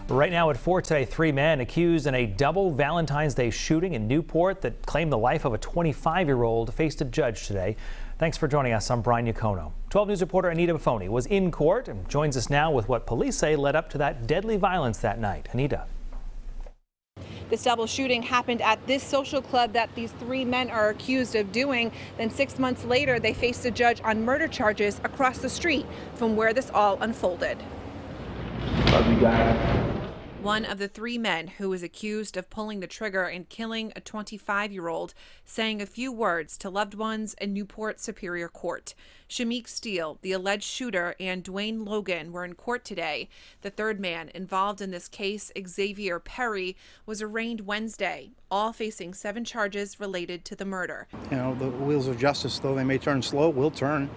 Right now at 4 today, 3 men accused in a double Valentine's Day shooting in Newport that claimed the life of a 25-year-old faced a judge today. Thanks for joining us. I'm Brian YOCONO. 12 News reporter ANITA BAFFONI was in court and joins us now with what police say led up to that deadly violence that night. ANITA. This double shooting happened at this social club that these 3 men are accused of doing. Then 6 months later, they faced a judge on murder charges across the street from where this all unfolded. One of the 3 men who was accused of pulling the trigger and killing a 25-year-old saying a few words to loved ones in Newport Superior Court. Shamik Steele, the alleged shooter, and Dwayne Logan were in court today. The 3rd man involved in this case, Xavier Perry, was arraigned Wednesday, all facing 7 charges related to the murder. You know, the wheels of justice, though they may turn slow, will turn.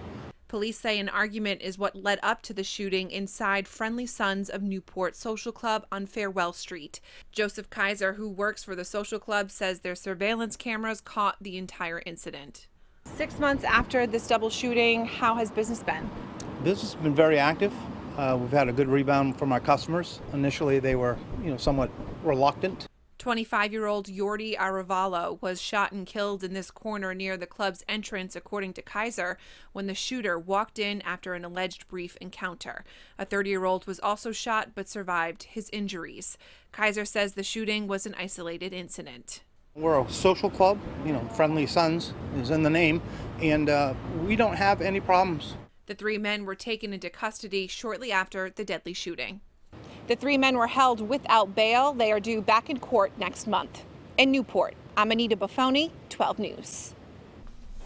Police say an argument is what led up to the shooting inside Friendly Sons of Newport Social Club on Farewell Street. Joseph Kaiser, who works for the social club, says their surveillance cameras caught the entire incident. 6 months after this double shooting, how has business been? Business has been very active. We've had a good rebound from our customers. Initially, they were, somewhat reluctant. 25-year-old Yordi Aravallo was shot and killed in this corner near the club's entrance, according to Kaiser, when the shooter walked in after an alleged brief encounter. A 30-year-old was also shot but survived his injuries. Kaiser says the shooting was an isolated incident. We're a social club, Friendly Sons is in the name, and we don't have any problems. The 3 men were taken into custody shortly after the deadly shooting. The 3 men were held without bail. They are due back in court next month. In Newport, I'm ANITA BAFFONI, 12 News.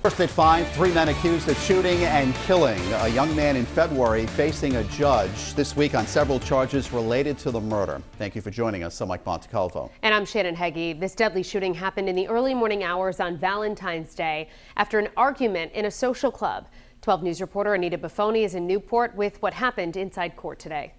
First at 5, 3 men accused of shooting and killing a young man in February facing a judge this week on several charges related to the murder. Thank you for joining us. I'm Mike Montecalvo. And I'm Shannon HEGY. This deadly shooting happened in the early morning hours on Valentine's Day after an argument in a social club. 12 News reporter ANITA BAFFONI is in Newport with what happened inside court today.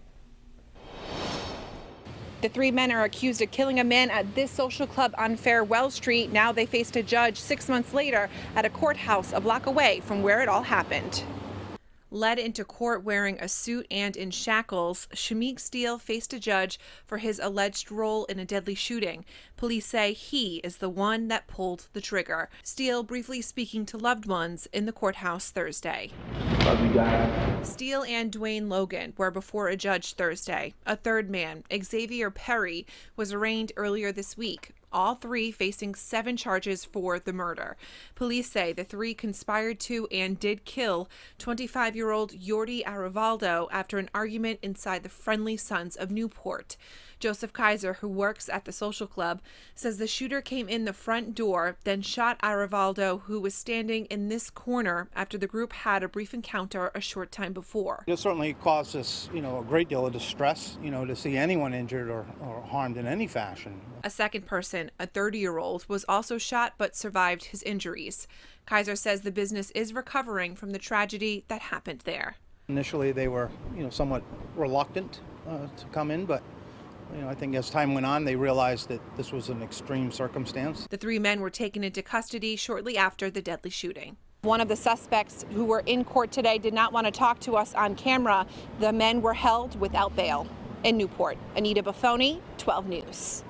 The 3 men are accused of killing a man at this social club on Farewell Street. Now they faced a judge 6 months later at a courthouse a block away from where it all happened. Led into court wearing a suit and in shackles, Shamik Steele faced a judge for his alleged role in a deadly shooting. Police say he is the one that pulled the trigger. Steele briefly speaking to loved ones in the courthouse Thursday. Steele and Dwayne Logan were before a judge Thursday. A 3rd man, Xavier Perry, was arraigned earlier this week. All 3 facing 7 charges for the murder. Police say the 3 conspired to and did kill 25-year-old Yordi Aravallo after an argument inside the Friendly Sons of Newport. Joseph Kaiser, who works at the social club, says the shooter came in the front door, then shot Aravallo, who was standing in this corner after the group had a brief encounter a short time before. It certainly caused us, a great deal of distress, to see anyone injured or harmed in any fashion. A second person, a 30-year-old, was also shot but survived his injuries. Kaiser says the business is recovering from the tragedy that happened there. Initially, they were, somewhat reluctant to come in, but I think as time went on, they realized that this was an extreme circumstance. The 3 men were taken into custody shortly after the deadly shooting. One of the suspects who were in court today did not want to talk to us on camera. The men were held without bail. In Newport, ANITA BAFFONI, 12 News.